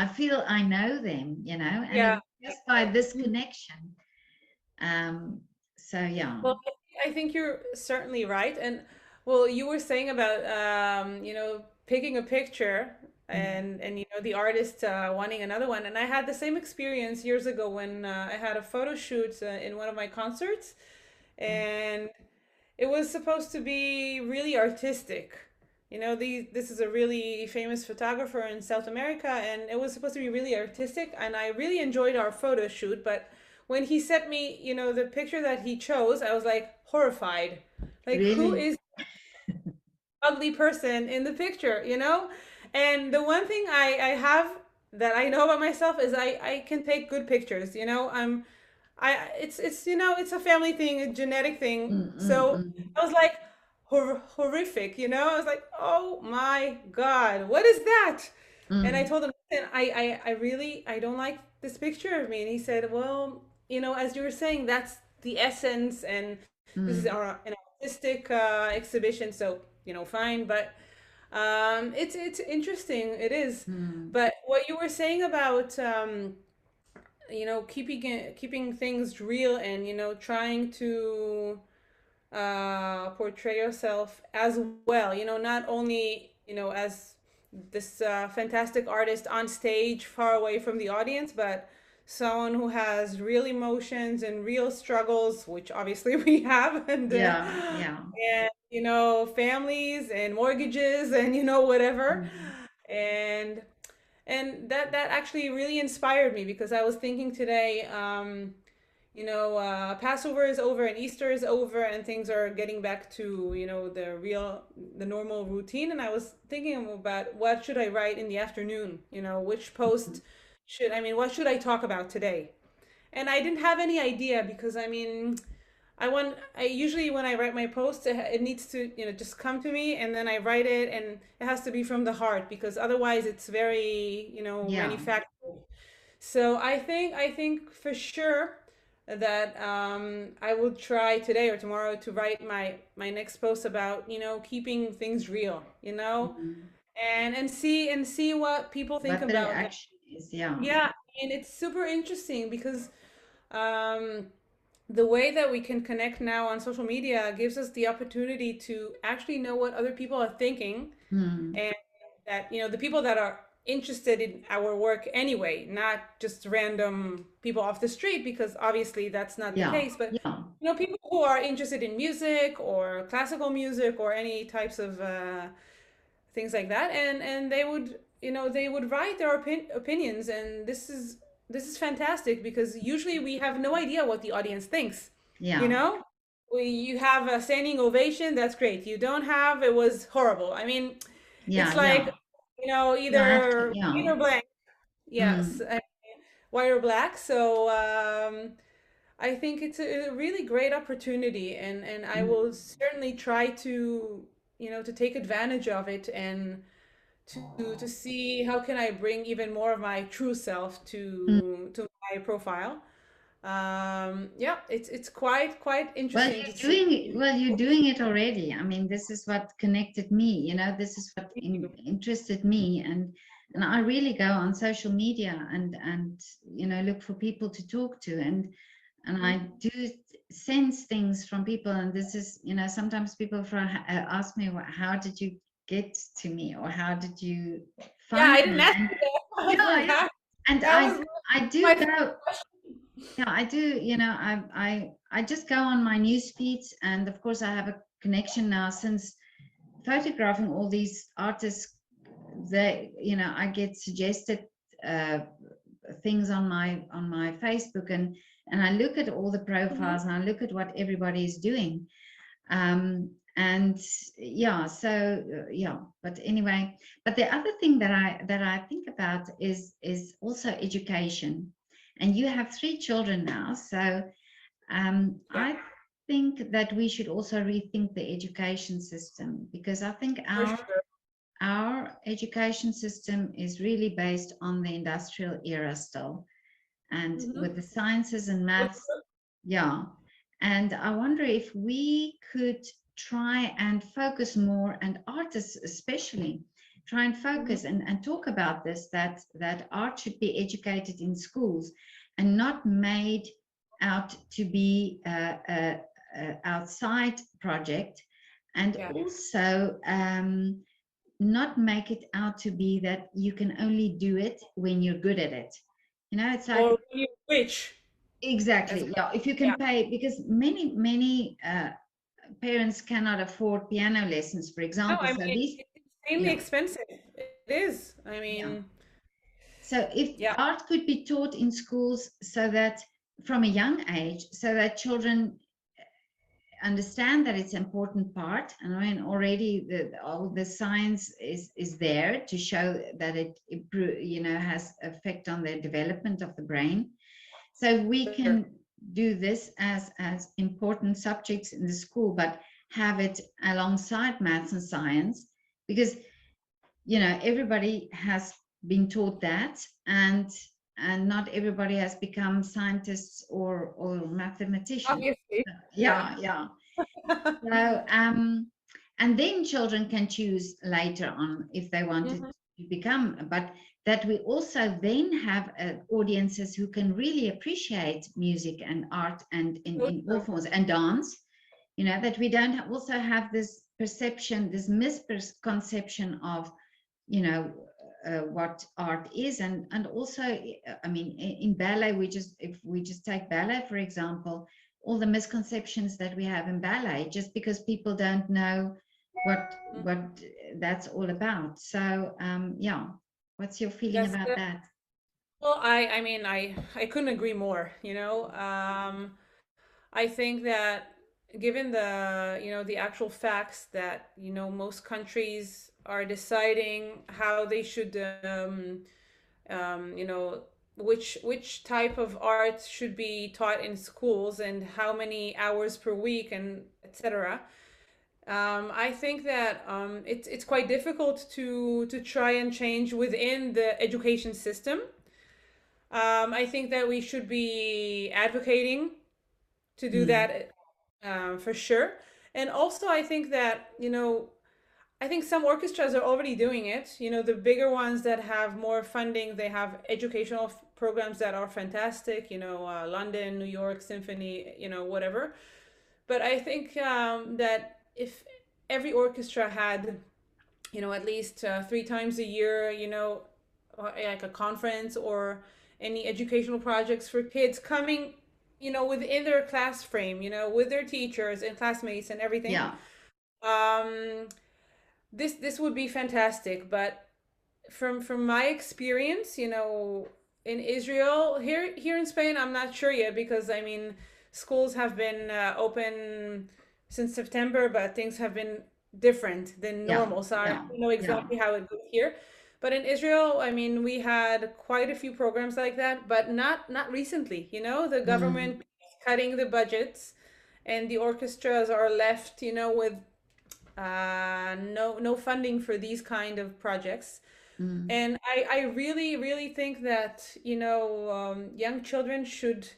I know them, and Yeah. it's just by this Mhm. connection. Um, so yeah. Well, I think you're certainly right. And well, you were saying about picking a picture Mm, and the artist wanting another one. And I had the same experience years ago when I had a photo shoot in one of my concerts, mm, and it was supposed to be really artistic. This is a really famous photographer in South America, and it was supposed to be really artistic. And I really enjoyed our photo shoot. But when he sent me, the picture that he chose, I was like horrified. Like, who really? is ugly person in the picture? And the one thing I have that I know about myself is I can take good pictures. It's a family thing, a genetic thing. Mm, mm, So mm, I was like horrific. I was like, oh my God, what is that? And I mm, told him, listen, I don't like this picture of me. And he said, well, as you were saying, that's the essence, and this is mm, an artistic exhibition, so fine. But it's interesting. It is. mm, But what you were saying about keeping things real, and trying to portray yourself as well, not only as this fantastic artist on stage far away from the audience, but someone who has real emotions and real struggles, which obviously we have, yeah, yeah. and families and mortgages and whatever. Mm, And that actually really inspired me, because I was thinking today, Passover is over and Easter is over, and things are getting back to, the normal routine. And I was thinking about what should I write in the afternoon, which mm, post what should I talk about today? And I didn't have any idea, because I usually, when I write my post, it needs to, just come to me, and then I write it, and it has to be from the heart, because otherwise it's very, yeah. manufactured. So I think for sure that I will try today or tomorrow to write my next post about, keeping things real, Mm. and see what people think What the about that. action is, yeah. Yeah, and it's super interesting, because um, the way that we can connect now on social media gives us the opportunity to actually know what other people are thinking, Mm, and that the people that are interested in our work anyway, not just random people off the street, because obviously that's not the yeah, case. But yeah. people who are interested in music or classical music or any types of things like that, and they would write their opinions. And this is fantastic, because usually we have no idea what the audience thinks. you Yeah, know you have a standing ovation, that's great. You don't have, it was horrible. I mean, it's yeah, like, yeah. You have to, either white yeah. or black. Yes, Mm, white or black. So I think it's a really great opportunity, and I mm, will certainly try to take advantage of it, and to see how can I bring even more of my true self mm. to my profile. Yeah, it's quite Well, interesting to you're see. doing it. Well, you're doing it already. I mean, this is what connected me. This is what Thank you. interested me, and I really go on social media and look for people to talk to, and I Mhm. do sense things from people. And this is, sometimes people ask me, how did you get to me, or how did you Yeah, find I didn't me? ask And you that. I yeah, yeah, forgot. and That I was I do my first go. question. Yeah, I do. I just go on my news feeds, and of course, I have a connection now since photographing all these artists. They, I get suggested uh, things on my Facebook, and I look at all the Mhm. profiles, and I look at what everybody is doing. And yeah, so yeah. But anyway, but the other thing that I think about is also education, and you have three children now. So Yeah, I think that we should also rethink the education system, because I think for sure. our education system is really based on the industrial era still, and Mm-hmm. with the sciences and maths. Yeah. And I wonder if we could try and focus more, and artists especially, try and Mm-hmm. focus and talk about this, that art should be educated in schools and not made out to be a outside project, and Yeah. also not make it out to be that you can only do it when you're good at it. You know, it's like, Or when you're rich as exactly, well. yeah, if you Yeah. can pay, because many parents cannot afford piano lessons, for No, example. I So mean, these, it's insanely yeah, expensive. It is. I yeah. mean, So if yeah. art could be taught in schools, so that from a young age, so that children understand that it's an important part. And I mean, already all the science is there to show that it has effect on the development of the brain. So we Sure. can do this as important subjects in the school, but have it alongside maths and science, because everybody has been taught that, and not everybody has become scientists or mathematicians. Obviously. Yeah. Yeah, yeah. So, and then children can choose later on if they wanted Hmm. to become, but that we also then have audiences who can really appreciate music and art, and So in all true. forms, and dance, that we don't also have this perception, this misconception of, you know, what art is. And also, I mean, in ballet, if we just take ballet, for example, all the misconceptions that we have in ballet, just because people don't know Mm. what that's all about. So yeah, what's your feeling That's about the, that? well, I mean, I couldn't agree more, you know. I think that given the actual facts that, most countries are deciding how they should, um, you know, which type of art should be taught in schools and how many hours per week and etc. I think that it's quite difficult to try and change within the education system. I think that we should be advocating to do Mm, that, for sure. And also, I think that, I think some orchestras are already doing it. The bigger ones that have more funding, they have educational programs that are fantastic, London, New York Symphony, whatever. But I think that if every orchestra had, at least 3 times a year, like a conference or any educational projects for kids coming, within their class frame, with their teachers and classmates and everything. yeah. Um, this would be fantastic. But from my experience, in Israel, here in Spain, I'm not sure yet because I mean, schools have been open since September, but things have been different than Yeah, normal. So I yeah, don't know yeah. exactly how it goes here. But in Israel, I mean, we had quite a few programs like that, but not recently. The Mm, government is cutting the budgets, and the orchestras are left, with no funding for these kind of projects. mm, And I really really think that young children should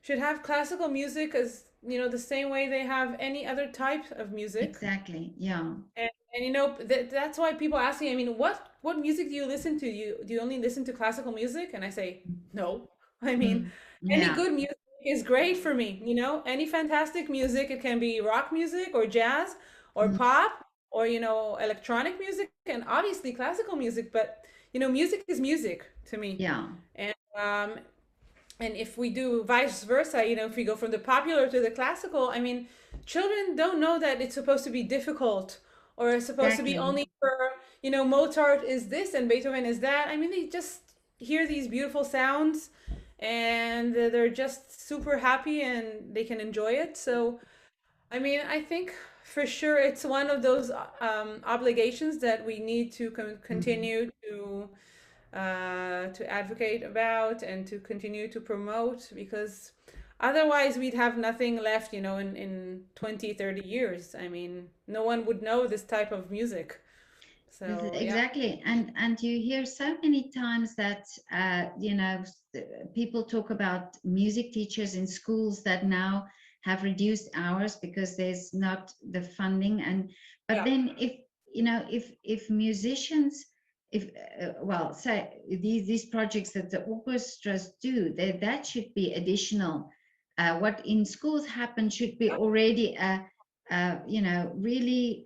have classical music as the same way they have any other type of music. exactly. Yeah. And that's why people ask me, I mean, what music do you listen to? Do you only listen to classical music? And I say no. I mean, Mm, any yeah. good music is great for me. Any fantastic music. It can be rock music or jazz or Mm, pop or electronic music and obviously classical music. But music is music to me. yeah. And if we do vice versa, if we go from the popular to the classical, I mean, children don't know that it's supposed to be difficult or it's supposed to be Exactly. only for, Mozart is this and Beethoven is that. I mean, they just hear these beautiful sounds and they're just super happy and they can enjoy it. So, I mean, I think for sure it's one of those obligations that we need to Mm, continue to to advocate about and to continue to promote, because otherwise we'd have nothing left, in 20, 30 years. I mean, no one would know this type of music. So, yeah. Exactly, and you hear so many times that people talk about music teachers in schools that now have reduced hours because there's not the funding. And but Yeah. then if musicians, if well, say these projects that the orchestras do, that should be additional. What in schools happen should be already really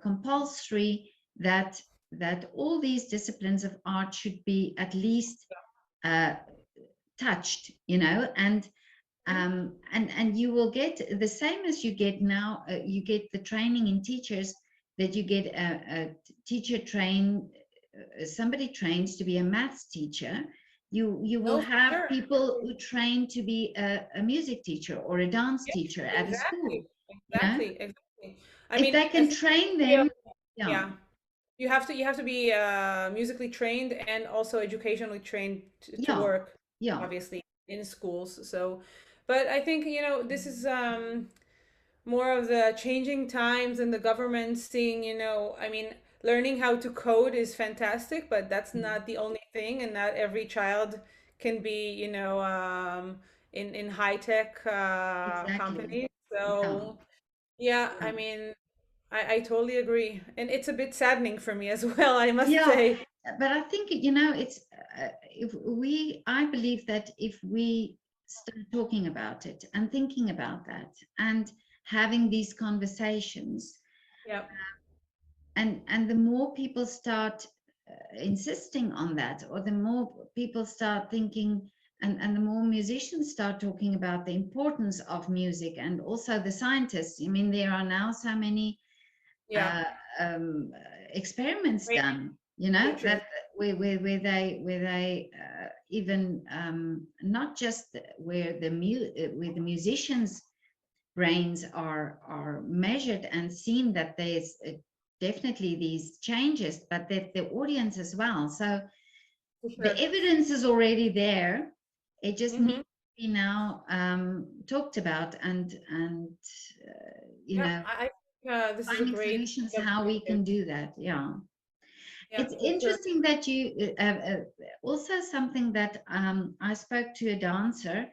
compulsory, that all these disciplines of art should be at least uh, touched, and Mhm. and you will get the same as you get now. You get the training in teachers, that you get a teacher trained, somebody trains to be a maths teacher. You will No, for have sure. people who train to be a music teacher or a dance Yeah, teacher at a school. exactly. You know, Exactly. I if mean, they can train them, yeah, yeah, you have to be musically trained and also educationally trained to yeah, work, yeah. obviously, in schools. So, but I think, this is more of the changing times and the government seeing, I mean, learning how to code is fantastic, but that's not the only thing, and not every child can be, in high tech Exactly. companies. Yeah. So, yeah, Yeah. I mean, I totally agree. And it's a bit saddening for me as well, I must Yeah. say. But I think, it's if I believe that if we start talking about it and thinking about that and having these conversations, Yeah, and the more people start insisting on that, or the more people start thinking, and the more musicians start talking about the importance of music, and also the scientists. I mean, there are now so many yeah, uh, um, experiments great done, researchers. that where they even not just where the musicians' brains are measured and seen, that there's definitely these changes, but that the audience as well. So For the sure. evidence is already there. It just needs Mm-hmm. to be now talked about, and you Yeah, know I think this is a finding great solutions how we objective. can do that. Yeah, Yeah, it's for sure. interesting that you also something that I spoke to a dancer,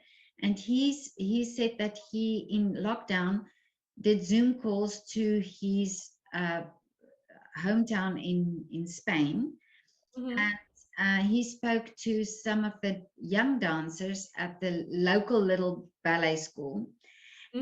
and he said that he in lockdown did Zoom calls to his hometown in Spain, Mm-hmm. and he spoke to some of the young dancers at the local little ballet school.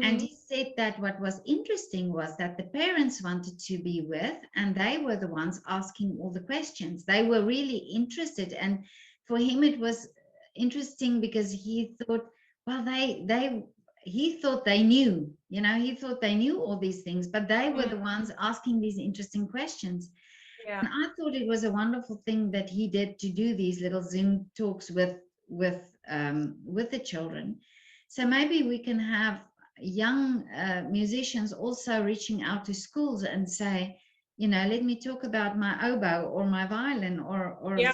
And Mm-hmm. he said that what was interesting was that the parents wanted to be with, and they were the ones asking all the questions. They were really interested. And for him, it was interesting because he thought, well, he thought they knew, he thought they knew all these things, but they were Mm, the ones asking these interesting questions. yeah. And I thought it was a wonderful thing that he did, to do these little Zoom talks with the children. So maybe we can have young musicians also reaching out to schools and say, let me talk about my oboe or my violin, or Yeah,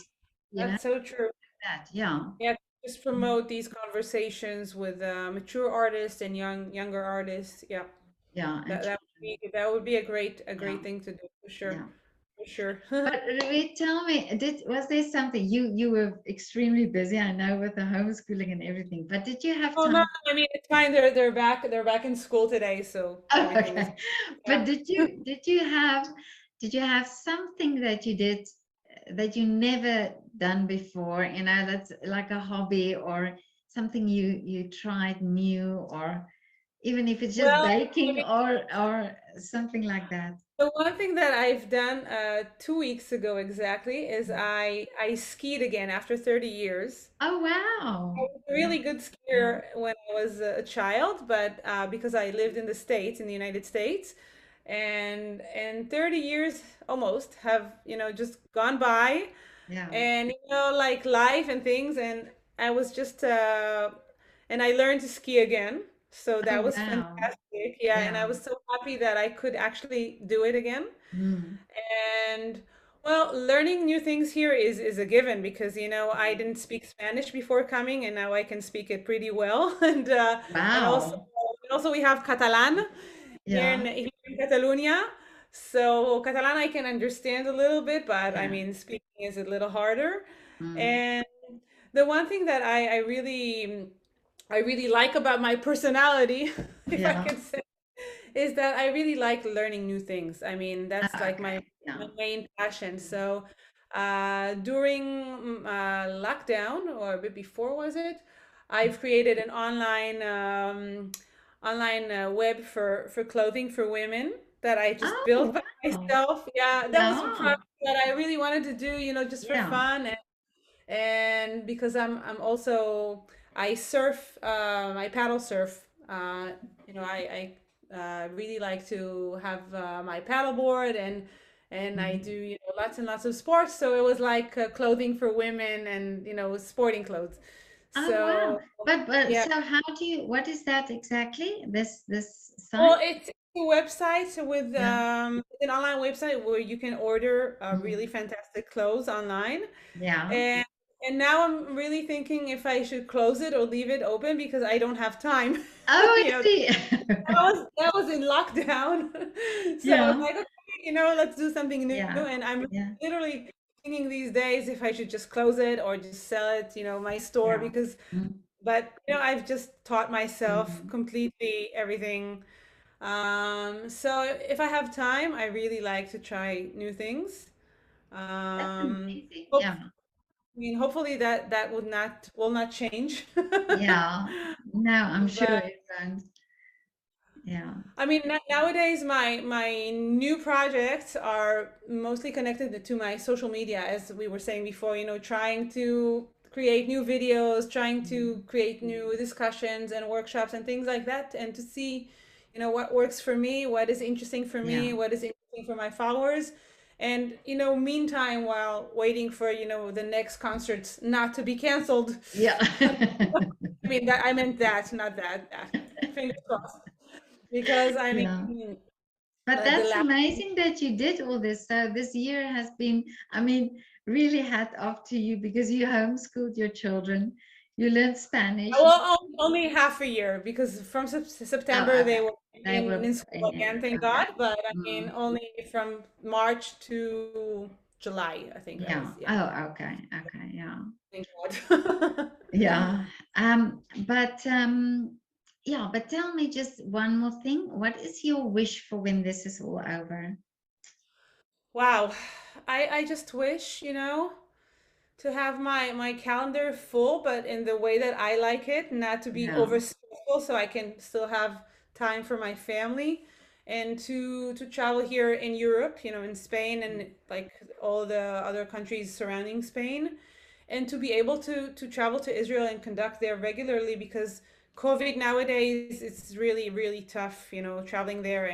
you know that's so true. that. Yeah, Yeah, just promote these conversations with mature artists and younger artists. Yeah, yeah, and children. that would be a great Yeah, thing to do, for sure. yeah. For sure. But Louis, tell me, was there something, you were extremely busy, I know, with the homeschooling and everything, but did you have Oh no, time? I mean, it's fine. They're back in school today, so Oh, everything is, okay. yeah. But did you have something that you did that you never done before? That's like a hobby, or something you tried new, or even if it's just Well, I baking, mean, or something like that. the one thing that I've done 2 weeks ago exactly is I skied again after 30 years. Oh, I wow. was a really good skier when I was a child, but because I lived in the States, in the United States, and 30 years almost have, just gone by, Yeah. and, like life and things, and I was just and I learned to ski again. So that Oh, was wow. fantastic. Yeah, and I Yeah. was so happy that I could actually do it again. Mm. And Well, learning new things here is a given because I didn't speak Spanish before coming, and now I can speak it pretty well. And Wow. also we have Catalan Yeah. here in Catalonia. So Catalan I can understand a little bit, but I Yeah. mean speaking is a little harder. Mm. And the one thing that I really like about my personality, if I Yeah. can say, is that I really like learning new things. I mean, that's Ah, like okay. my Yeah. main passion. So during lockdown, or a bit before, was it? I've created an online web for clothing for women that I just built Oh, by wow. myself. Yeah, that was a Yeah. project that I really wanted to do, just for Yeah. fun and because I'm also I surf, I paddle surf. I really like to have my paddleboard and I do Mhm. lots and lots of sports. So it was like clothing for women and sporting clothes. Oh, wow. So But yeah, so how do you, what is that exactly? This well, site? it's a website with Yeah. an online website where you can order really Mm. fantastic clothes online. Yeah. And now I'm really thinking if I should close it or leave it open because I don't have time. Oh, You I know, see. that was in lockdown. So I was Yeah. like, okay, let's do something new. Yeah. And I'm Yeah. literally thinking these days if I should just close it or just sell it, my store Yeah. because Mm. but I've just taught myself Mm. completely everything. So if I have time, I really like to try new things. That's Um, amazing. hope, Yeah. I mean, hopefully that will not change. Yeah. No, I'm sure But it won't. Yeah. I mean, nowadays my new projects are mostly connected to my social media, as we were saying before. Trying to create new videos, trying to Mm. create new discussions and workshops and things like that, and to see, what works for me, what is interesting for Yeah. me, what is interesting for my followers. And meantime, while waiting for the next concerts not to be canceled. Yeah. I mean that I meant that, not that. Fingers crossed. Because I Yeah. mean, But the that's last amazing that you did all this. So this year has been, I mean, really hat off to you because you homeschooled your children. You learned Spanish. well, only half a year because from Oh, September they okay. were They in were school again, thank okay. God. But I mean, Mm. only from March to July, I think I was, Yeah. yeah, Oh, okay. Okay. Yeah. thank God. Yeah. Yeah, but tell me just one more thing. What is your wish for when this is all over? Wow, I just wish, to have my calendar full, but in the way that I like it, not to be Yeah. over stressful, so I can still have time for my family, and to travel here in Europe, in Spain and like all the other countries surrounding Spain, and to be able to travel to Israel and conduct there regularly because COVID nowadays it's really really tough, traveling there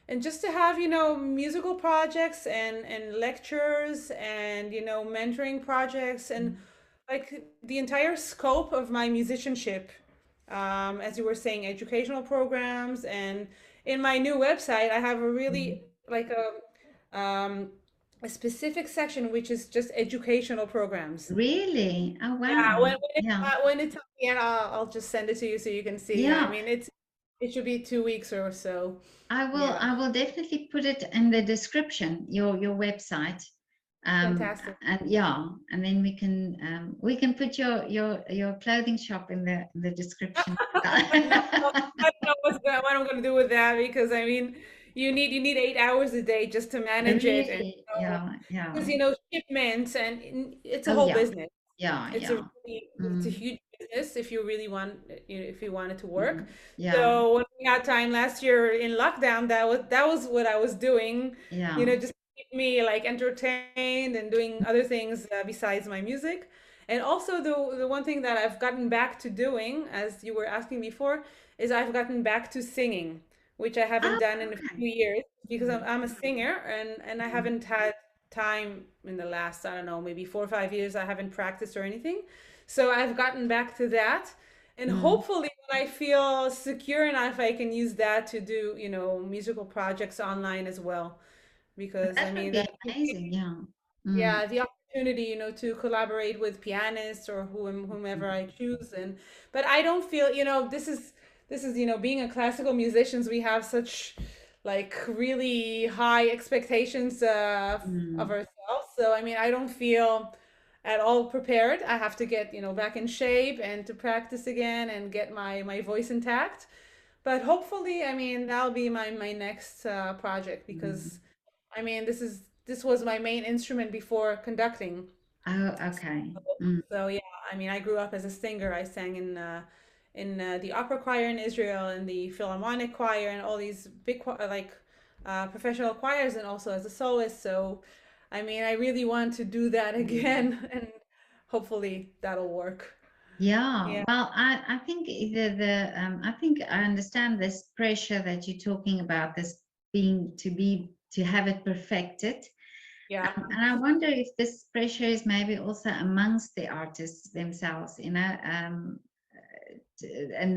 and just to have musical projects and lectures and mentoring projects and like the entire scope of my musicianship, as you were saying, educational programs. And in my new website I have a really like a specific section which is just educational programs. Really? Oh, Yeah, wow. Yeah. when it's at the end, I'll just send it to you so you can see. I Yeah. mean, it should be 2 weeks or so. Yeah. I will definitely put it in the description, your website. Fantastic. And yeah, and then we can put your clothing shop in the description. No, I don't know what I'm gonna do with that because I mean, you need 8 hours a day just to manage it, and Really? Yeah, yeah. because shipments and it's a Oh whole yeah. business. Yeah, It's a yeah. really, it's a Mm, huge business if you really want, if you want it to work. mm, yeah, So when we had time last year in lockdown, that was what I was doing, yeah. just to keep me like entertained and doing other things besides my music. And also the one thing that I've gotten back to doing, as you were asking before, is I've gotten back to singing, which I haven't Oh, done in a okay. few years because I'm, Mm, I'm a singer and I mm, haven't had time in the last, I don't know, maybe 4 or 5 years. I haven't practiced or anything. So I've gotten back to that. And mm. hopefully when I feel secure enough, I can use that to do, musical projects online as well. because I That would mean be that would amazing. be, Yeah. Mm, yeah, the opportunity, to collaborate with pianists or whomever I choose. And but I don't feel, this is being a classical musicians, we have such like really high expectations of mm. ourselves. So I mean, I don't feel at all prepared. I have to get, back in shape and to practice again and get my voice intact. But hopefully, I mean, that'll be my next project, Mm. because I mean, this was my main instrument before conducting. Oh, okay. Mm. So yeah, I mean, I grew up as a singer. I sang in the opera choir in Israel, and the Philharmonic choir, and all these big professional choirs, and also as a soloist. So, I mean, I really want to do that Mm. again, and hopefully that'll work. Yeah, Yeah, well, I think I think I understand this pressure that you're talking about, this to have it perfected. yeah, And I wonder if this pressure is maybe also amongst the artists themselves, and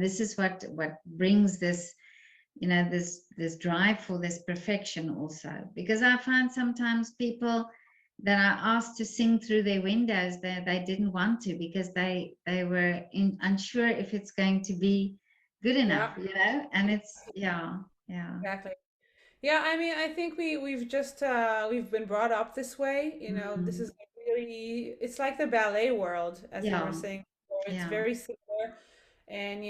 this is what brings this, this drive for this perfection also. Because I find sometimes people that are asked to sing through their windows, that they didn't want to, because they were unsure if it's going to be good enough, yeah, and it's, yeah, yeah. exactly. Yeah, I mean, I think we've been brought up this way. This Mm, is really, it's like the ballet world, as you were yeah, saying before. It's yeah, very similar, and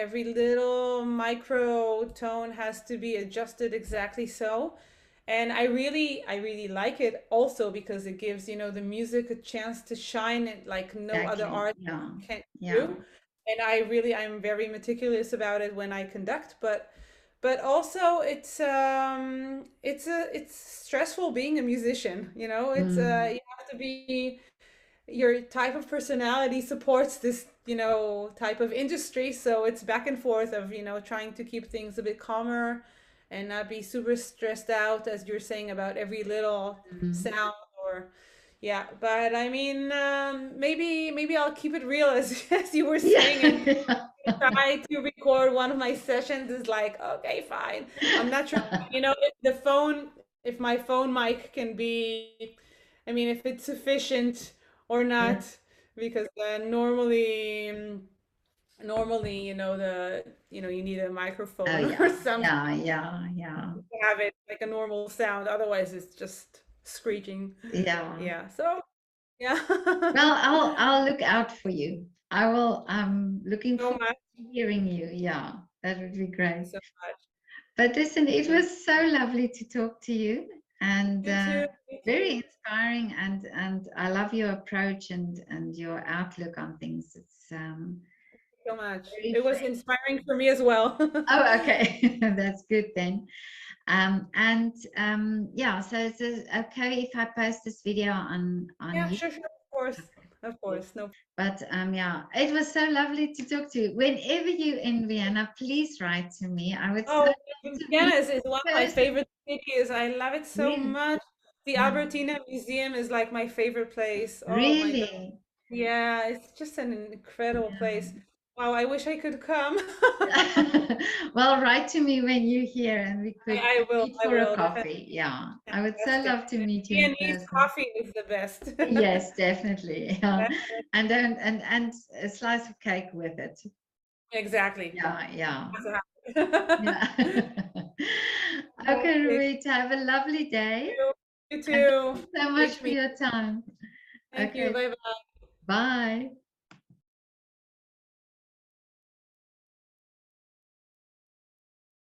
every little micro tone has to be adjusted exactly so. And I really like it also because it gives, the music a chance to shine it like no other exactly, art yeah, can yeah. do. And I'm very meticulous about it when I conduct, but also it's stressful being a musician. It's Mm, you have to be, your type of personality supports this, type of industry. So it's back and forth of, trying to keep things a bit calmer and not be super stressed out, as you're saying, about every little mm. sound or yeah. But I mean, maybe I'll keep it real, as as you were saying, and Yeah. try to record one of my sessions. Is like, okay, fine. I'm not sure, if my phone mic can be, I mean, if it's sufficient or Yeah. not, because normally, you need a Oh microphone or yeah, something yeah, yeah, yeah, to have it like a normal sound. Otherwise, it's just screeching. yeah. Yeah. So yeah. Well, I'll look out for you. I will. I'm looking So forward much. to hearing you. Yeah, that would be Thank you great. so much. But listen, it Yeah. was so lovely to talk to you, and You too. Me very too. inspiring. And I love your approach and your outlook on things. It's So much. very It was fresh. inspiring for me as well. Oh, okay, that's good then. And yeah, so is it okay if I post this video on Yeah, YouTube? sure, sure, of course. Of Good. course. No. But yeah, it was so lovely to talk to you. Whenever you're in Vienna, please write to me. I would so Oh, love to Vienna meet is one you of in my person. favorite cities. I love it so Really? much. The Yeah. Albertina Museum is like my favorite place. Oh my God. Really? Yeah, it's just an incredible place. Yeah. Wow, I wish I could come. Well, write to me when you're here and we could I will, meet I for a will. Definitely coffee. Yeah, I would so fantastic. love to meet you in Viennese person. coffee is the best. Yes, definitely. Yeah. Definitely. And a slice of cake with it. Exactly. Yeah, yeah, Has to happen. yeah. Okay, Okay. Roit, have a lovely day. You And thank too. you so much Great to for meet your you. time. Thank you. Okay, Bye bye. bye.